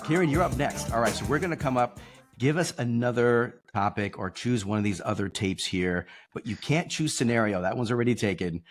Kieran, you're up next. All right, so we're going to come up. Give us another topic or choose one of these other tapes here, but you can't choose scenario. That one's already taken.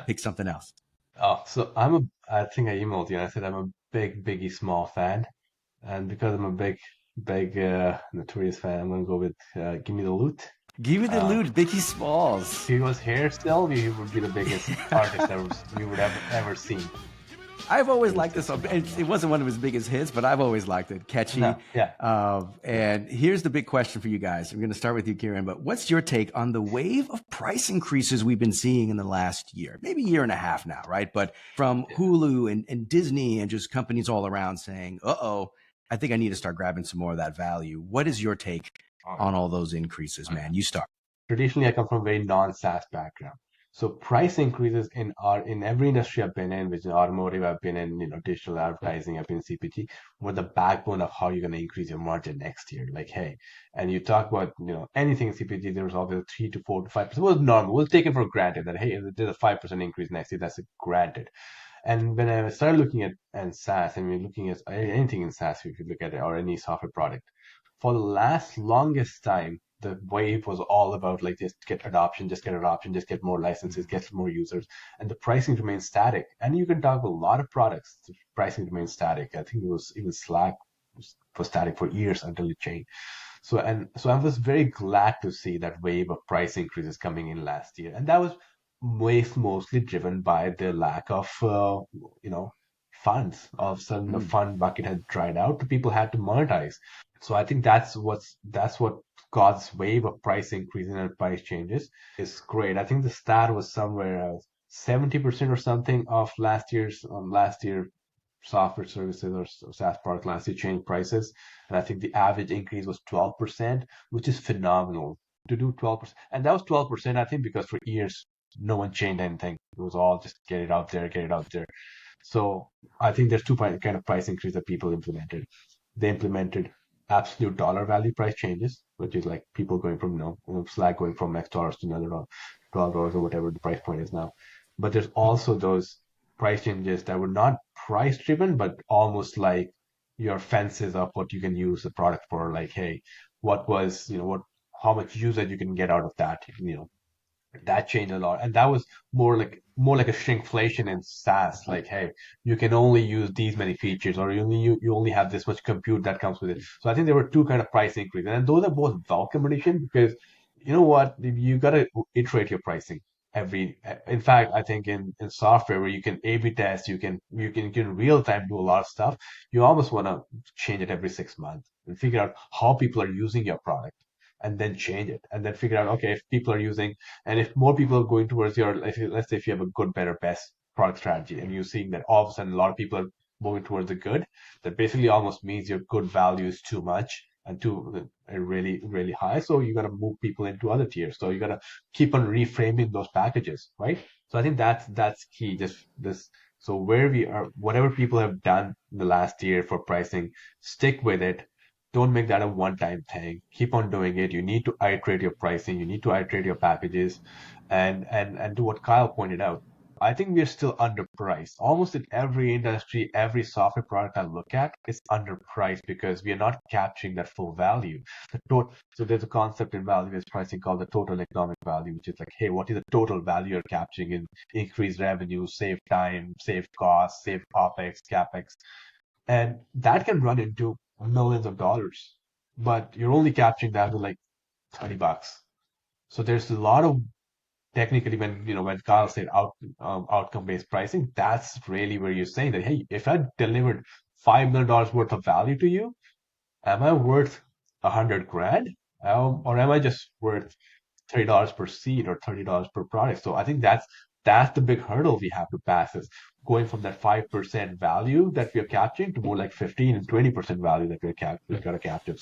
Pick something else. Oh, so I think I emailed you and I said I'm a big Biggie Small fan. And because I'm a big Notorious fan, I'm gonna go with Give Me the Loot. Give me the Uh, loot, Biggie if Smalls. he was here still, he would be the biggest artist we would ever seen. I've always He was liked this just song. phenomenal. It wasn't one of his biggest hits, but I've always liked it. Catchy. No, yeah. And here's the big question for you guys. I'm going to start with you, Kieran, but what's your take on the wave of price increases we've been seeing in the last year, maybe year and a half now, right? But from Hulu and Disney and just companies all around saying, I think I need to start grabbing some more of that value. What is your take on all those increases, man? You start. Traditionally, I come from a very non-SaaS background. So price increases in every industry I've been in, which is automotive, I've been in, digital advertising, I've been in CPG, were the backbone of how you're going to increase your margin next year. Like, hey, and you talk about, anything in CPG, there was always a 3 to 4 to 5%. It was normal. It was taken for granted that, hey, there's a 5% increase next year. That's granted. And when I started looking at and SaaS, and we're looking at anything in SaaS, if you look at it, or any software product, for the longest time, the wave was all about like just get adoption, just get more licenses, get more users, and the pricing remains static. And you can talk about a lot of products, the pricing remains static. I think it was even Slack was static for years until it changed. So I was very glad to see that wave of price increases coming in last year, and that was mostly driven by the lack of funds. All of a sudden, the fund bucket had dried out. People had to monetize. So I think that's what God's wave of price increasing and price changes is great. I think the stat was somewhere 70% or something of last year software services or SaaS product last year changed prices, and I think the average increase was 12%, which is phenomenal to do 12%. And that was 12%, I think, because for years no one changed anything. It was all just get it out there, get it out there. So I think there's two kind of price increase that people implemented. They implemented absolute dollar value price changes, which is like people going from Slack going from X dollars to another $12 or whatever the price point is now. But there's also those price changes that were not price driven, but almost like your fences of what you can use the product for. Like, hey, how much usage you can get out of that, that changed a lot, and that was more like a shrinkflation in SaaS. Like, hey, you can only use these many features, or you only have this much compute that comes with it. So I think there were two kind of price increases, and those are both welcome addition because you know what, you gotta iterate your pricing every. In fact, I think in software where you can A/B test, you can real time do a lot of stuff. You almost want to change it every 6 months and figure out how people are using your product and then change it and then figure out, okay, if people are using and if more people are going towards let's say if you have a good, better, best product strategy and you're seeing that all of a sudden a lot of people are moving towards the good, that basically almost means your good value is too much and too really, really high. So you got to move people into other tiers. So you got to keep on reframing those packages, right? So I think that's key. So where we are, whatever people have done in the last year for pricing, stick with it. Don't make that a one-time thing. Keep on doing it. You need to iterate your pricing. You need to iterate your packages, and do what Kyle pointed out. I think we're still underpriced. Almost in every industry, every software product I look at is underpriced because we are not capturing that full value. So there's a concept in value-based pricing called the total economic value, which is like, hey, what is the total value you're capturing in increased revenue, save time, save costs, save OpEx, CapEx, and that can run into millions of dollars, but you're only capturing that with like $30. So there's a lot of technically when Carl said outcome based pricing, that's really where you're saying that, hey, if I delivered $5 million worth of value to you, am I worth 100 grand, or am I just worth $30 per seat or $30 per product? So I think that's the big hurdle we have to pass, is going from that 5% value that we are capturing to more like 15 and 20% value that we've got to capture.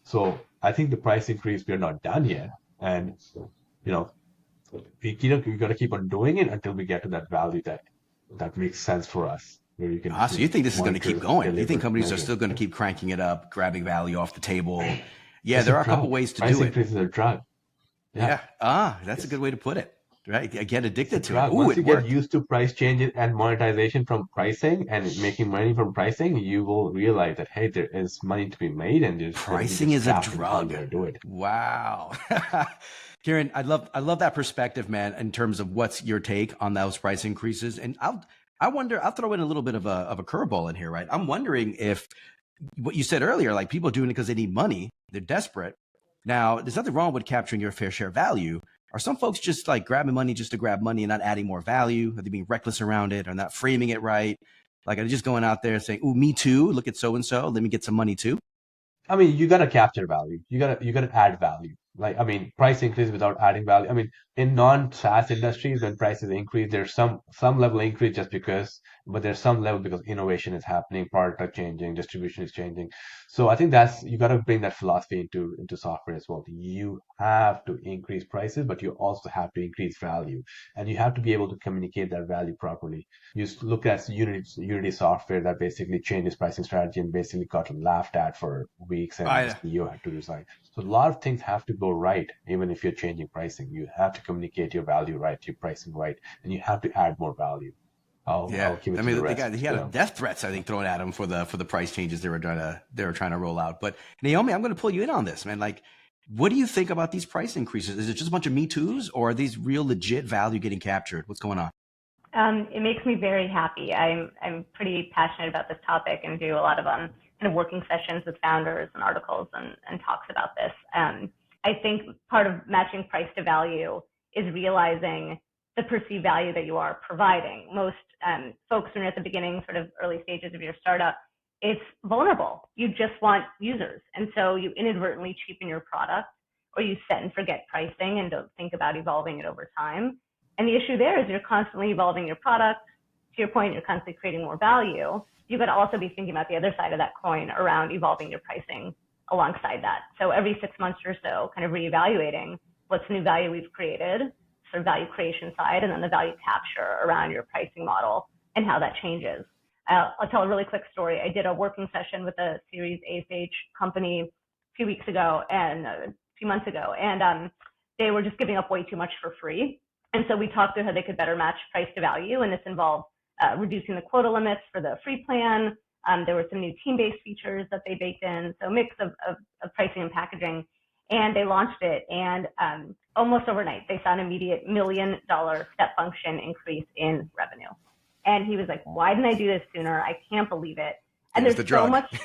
So I think the price increase, we're not done yet, and you know we got to keep on doing it until we get to that value that makes sense for us, where you can So you think this is going to keep monitor, going? You think deliver, companies are measure. still going to keep cranking it up, grabbing value off the table? Yeah, It's a there are a couple drug. ways to Price do it. increases are a drug. Yeah. Yeah. That's a Yes. good way to put it. right? I get It's a addicted to it. drug. Ooh, Once it you get worked. used to price changes and monetization from pricing and making money from pricing, you will realize that, hey, there is money to be made and you Pricing just is a have to find a drug. way to do it. Wow. Kieran, I love that perspective, man, in terms of what's your take on those price increases. And I'll throw in a little bit of a curveball in here, right? I'm wondering if what you said earlier, like people are doing it because they need money, they're desperate. Now, there's nothing wrong with capturing your fair share value. Are some folks just like grabbing money just to grab money and not adding more value? Are they being reckless around it or not framing it right? Like, are they just going out there and saying, "Ooh, me too. Look at so and so. Let me get some money too." I mean, you gotta capture value. You gotta add value. Like, I mean, price increase without adding value. I mean, in non-SaaS industries, when prices increase, there's some level increase just because, but there's some level because innovation is happening, product are changing, distribution is changing. So I think that's you gotta bring that philosophy into software as well. You have to increase prices, but you also have to increase value, and you have to be able to communicate that value properly. You look at Unity software that basically changed its pricing strategy and basically got laughed at for weeks, and the I CEO had to resign. So a lot of things have to go right, even if you're changing pricing. You have to communicate your value right, your pricing right, and you have to add more value. Yeah, I'll give I it to the mean, rest. he had death threats, I think, thrown at him for the price changes they were trying to roll out. But Naomi, I'm going to pull you in on this, man. Like, what do you think about these price increases? Is it just a bunch of Me Too's, or are these real legit value getting captured? What's going on? It makes me very happy. I'm pretty passionate about this topic and do a lot of kind of working sessions with founders and articles and talks about this. I think part of matching price to value is realizing the perceived value that you are providing. Most folks, when you're at the beginning, sort of early stages of your startup, it's vulnerable. You just want users, and so you inadvertently cheapen your product, or you set and forget pricing and don't think about evolving it over time. And the issue there is you're constantly evolving your product. To your point, you're constantly creating more value. You've got to also be thinking about the other side of that coin around evolving your pricing alongside that. So every 6 months or so, kind of reevaluating what's new value we've created, sort of value creation side, and then the value capture around your pricing model and how that changes. I'll tell a really quick story. I did a working session with a Series A stage company a few weeks ago and a few months ago, and they were just giving up way too much for free. And so we talked through how they could better match price to value, and this involved reducing the quota limits for the free plan. There were some new team-based features that they baked in, so a mix of pricing and packaging. And they launched it, and almost overnight, they saw an immediate $1 million step function increase in revenue. And he was like, "Why didn't I do this sooner? I can't believe it." It And was there's the so drug. much.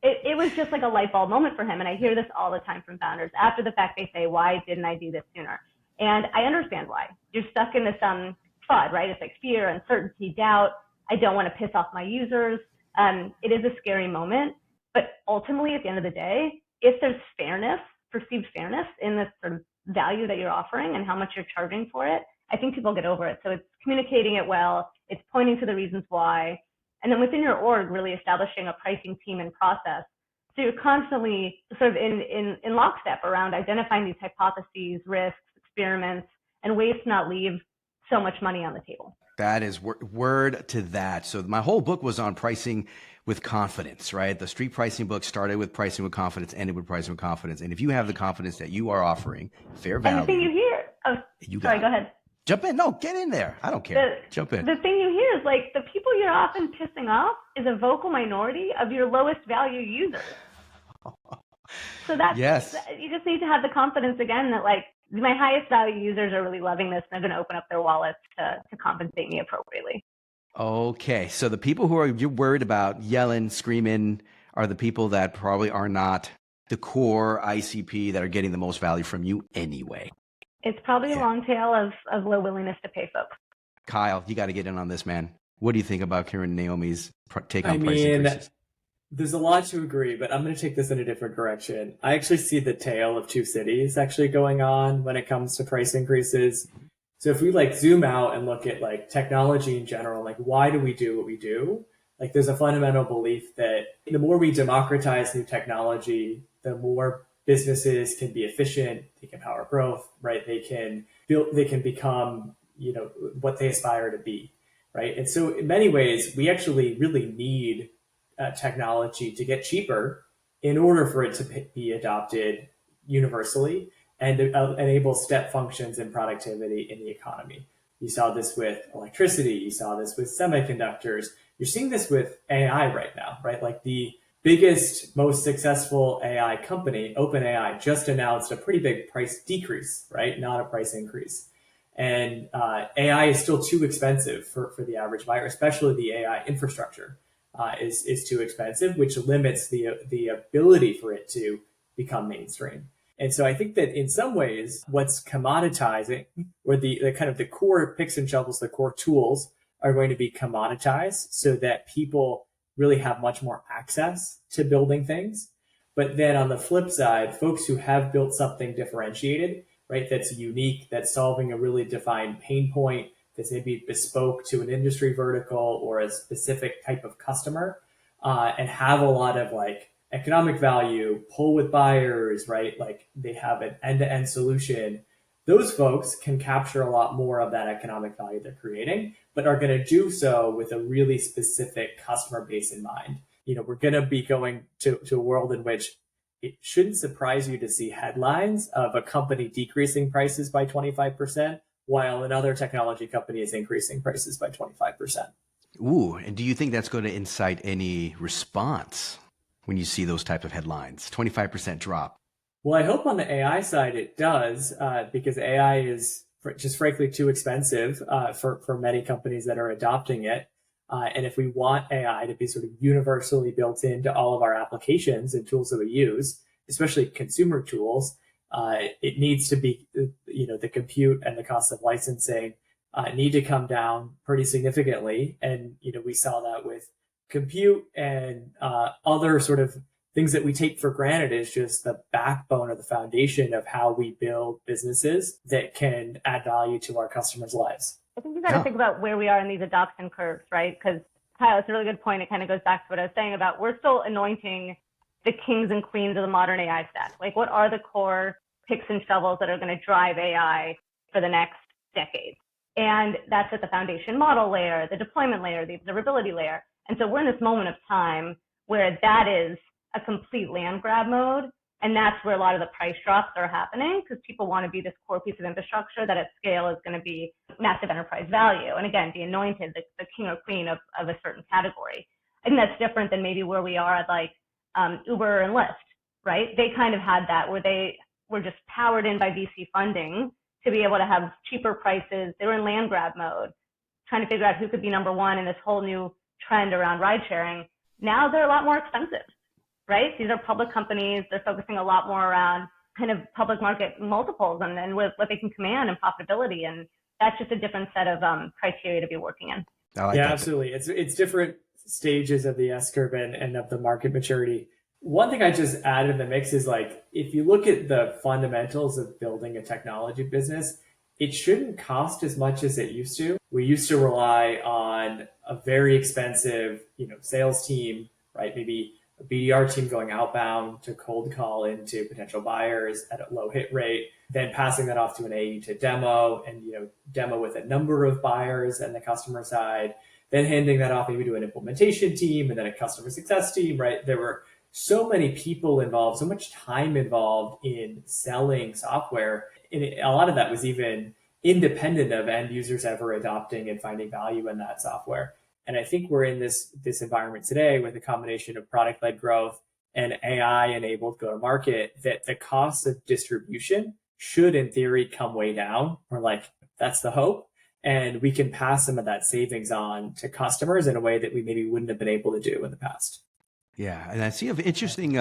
It was just like a light bulb moment for him. And I hear this all the time from founders. After the fact, they say, "Why didn't I do this sooner?" And I understand why. You're stuck in this FUD, right? It's like fear, uncertainty, doubt. I don't want to piss off my users. It is a scary moment. But ultimately, at the end of the day, if there's fairness, perceived fairness in the sort of value that you're offering and how much you're charging for it, I think people get over it. So it's communicating it well. It's pointing to the reasons why. And then within your org, really establishing a pricing team and process. So you're constantly sort of in lockstep around identifying these hypotheses, risks, experiments, and ways to not leave so much money on the table. That is word to that. So my whole book was on pricing with confidence, right? The street pricing book started with pricing with confidence, ended with pricing with confidence. And if you have the confidence that you are offering fair value, and the thing you hear, you sorry, got go ahead. Jump in. No, get in there. I don't care. Jump in. The thing you hear is like the people you're often pissing off is a vocal minority of your lowest value users. So that's, yes. You just need to have the confidence again that like my highest value users are really loving this and they're going to open up their wallets to compensate me appropriately. Okay. So the people who are you're worried about yelling, screaming are the people that probably are not the core ICP that are getting the most value from you anyway. It's probably a long tail of low willingness to pay folks. Kyle, you got to get in on this, man. What do you think about Kieran and Naomi's take on price increases? There's a lot to agree, but I'm going to take this in a different direction. I actually see the tale of two cities actually going on when it comes to price increases. So if we like zoom out and look at like technology in general, like why do we do what we do? Like there's a fundamental belief that the more we democratize new technology, the more businesses can be efficient, they can power growth, right? They can become, what they aspire to be, right? And so in many ways, we actually really need technology to get cheaper in order for it to be adopted universally. and enable step functions in productivity in the economy. You saw this with electricity. You saw this with semiconductors. You're seeing this with AI right now, right? Like the biggest, most successful AI company, OpenAI, just announced a pretty big price decrease, right? Not a price increase. And AI is still too expensive for the average buyer, especially the AI infrastructure is too expensive, which limits the ability for it to become mainstream. And so I think that in some ways, what's commoditizing, or the kind of the core picks and shovels, the core tools are going to be commoditized so that people really have much more access to building things. But then on the flip side, folks who have built something differentiated, right, that's unique, that's solving a really defined pain point, that's maybe bespoke to an industry vertical or a specific type of customer, and have a lot of like economic value, pull with buyers, right? Like they have an end-to-end solution. Those folks can capture a lot more of that economic value they're creating, but are going to do so with a really specific customer base in mind. We're going to be going to a world in which it shouldn't surprise you to see headlines of a company decreasing prices by 25%, while another technology company is increasing prices by 25%. Ooh, and do you think that's going to incite any response when you see those type of headlines? 25% drop. Well, I hope on the AI side it does, because AI is just frankly too expensive for many companies that are adopting it. And if we want AI to be sort of universally built into all of our applications and tools that we use, especially consumer tools, it needs to be, the compute and the cost of licensing need to come down pretty significantly. And, we saw that with compute and other sort of things that we take for granted is just the backbone or the foundation of how we build businesses that can add value to our customers' lives. I think you got to think about where we are in these adoption curves, right? Because Kyle, it's a really good point. It kind of goes back to what I was saying about we're still anointing the kings and queens of the modern AI stack. Like, what are the core picks and shovels that are going to drive AI for the next decade? And that's at the foundation model layer, the deployment layer, the observability layer. And so we're in this moment of time where that is a complete land grab mode. And that's where a lot of the price drops are happening, because people want to be this core piece of infrastructure that at scale is going to be massive enterprise value. And again, be anointed, the king or queen of a certain category. I think that's different than maybe where we are at like Uber and Lyft, right? They kind of had that where they were just powered in by VC funding to be able to have cheaper prices. They were in land grab mode, trying to figure out who could be number one in this whole new trend around ride sharing. Now they're a lot more expensive, right? These are public companies. They're focusing a lot more around kind of public market multiples and what they can command and profitability. And that's just a different set of criteria to be working in. Yeah, absolutely. It's different stages of the S curve and of the market maturity. One thing I just added in the mix is like, if you look at the fundamentals of building a technology business, it shouldn't cost as much as it used to. We used to rely on a very expensive, sales team, right? Maybe a BDR team going outbound to cold call into potential buyers at a low hit rate, then passing that off to an AE to demo and, demo with a number of buyers and the customer side, then handing that off maybe to an implementation team and then a customer success team, right? There were so many people involved, so much time involved in selling software. And a lot of that was even independent of end users ever adopting and finding value in that software. And I think we're in this environment today with a combination of product-led growth and AI-enabled go-to-market that the cost of distribution should, in theory, come way down. Or like, that's the hope. And we can pass some of that savings on to customers in a way that we maybe wouldn't have been able to do in the past. Yeah, and I see an interesting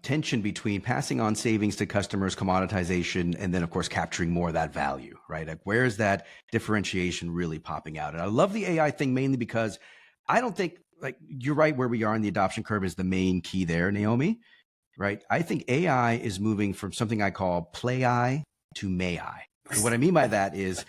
tension between passing on savings to customers, commoditization, and then, of course, capturing more of that value, right? Like, where is that differentiation really popping out? And I love the AI thing mainly because I don't think, like, you're right, where we are in the adoption curve is the main key there, Naomi, right? I think AI is moving from something I call play-I to may-I. And what I mean by that is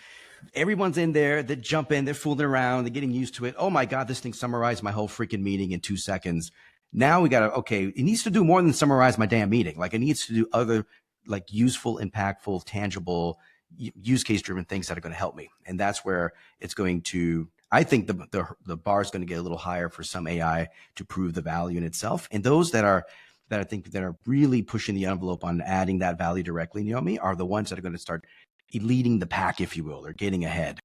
everyone's in there, they jump in, they're fooling around, they're getting used to it. Oh my God, this thing summarized my whole freaking meeting in 2 seconds. Now we got to, okay, it needs to do more than summarize my damn meeting. Like, it needs to do other like useful, impactful, tangible, use case driven things that are going to help me. And that's where it's going to, I think the bar is going to get a little higher for some AI to prove the value in itself. And those that are that I think that are really pushing the envelope on adding that value directly, Naomi, are the ones that are going to start leading the pack, if you will, or getting ahead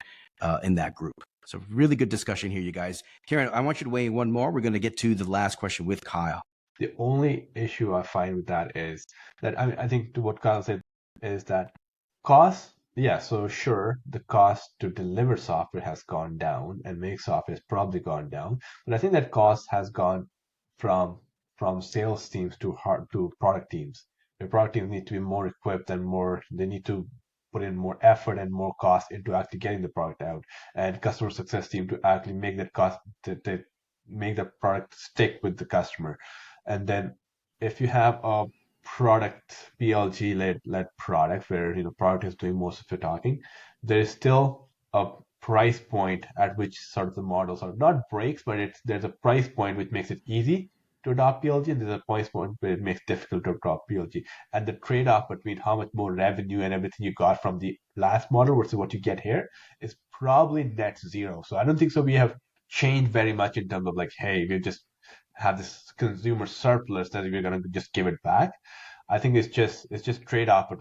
in that group. So really good discussion here, you guys. Kieran, I want you to weigh in one more. We're going to get to the last question with Kyle. The only issue I find with that is that I think to what Kyle said is that cost, yeah, so sure, the cost to deliver software has gone down and make software has probably gone down, but I think that cost has gone from sales teams to product teams. The product teams need to be more equipped and they need to put in more effort and more cost into actually getting the product out, and customer success team to actually make that cost to make the product stick with the customer. And then if you have a product PLG led product where product is doing most of the talking, there is still a price point at which sort of the model sort of not breaks, but there's a price point which makes it easy to adopt PLG, and there's a price point where it makes it difficult to adopt PLG. And the trade-off between how much more revenue and everything you got from the last model versus what you get here is probably net zero. So I don't think so we have changed very much in terms of like, hey, we just have this consumer surplus that we're going to just give it back. I think it's just trade-off, but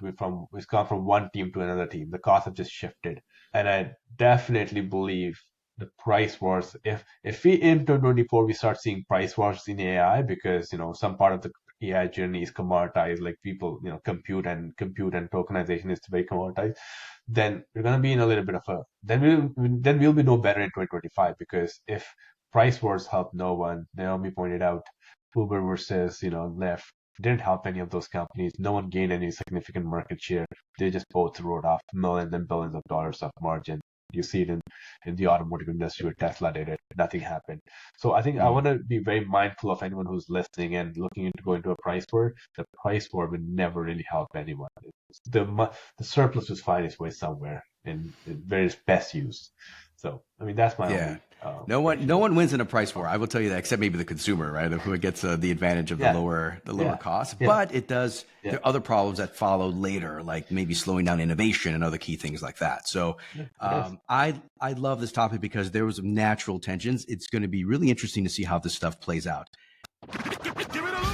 it's gone from one team to another team. The costs have just shifted, and I definitely believe the price wars. If we in 2024 we start seeing price wars in AI because some part of the AI journey is commoditized, like people compute and tokenization is very commoditized, then we're going to be in a little bit of a then we'll be no better in 2025, because if price wars help no one. Naomi pointed out Uber versus Lyft didn't help any of those companies. No one gained any significant market share. They just both wrote off millions and billions of dollars of margin. You see it in the automotive industry where Tesla did it. Nothing happened. So I think I want to be very mindful of anyone who's listening and looking into going to a price war. The price war would never really help anyone. The surplus was find its way somewhere and where it's best used. So I mean that's my only. No one wins in a price war. I will tell you that, except maybe the consumer, right? Who gets the advantage of the lower cost. Yeah. But it does. Yeah. There are other problems that follow later, like maybe slowing down innovation and other key things like that. So I love this topic because there was some natural tensions. It's going to be really interesting to see how this stuff plays out. Give it a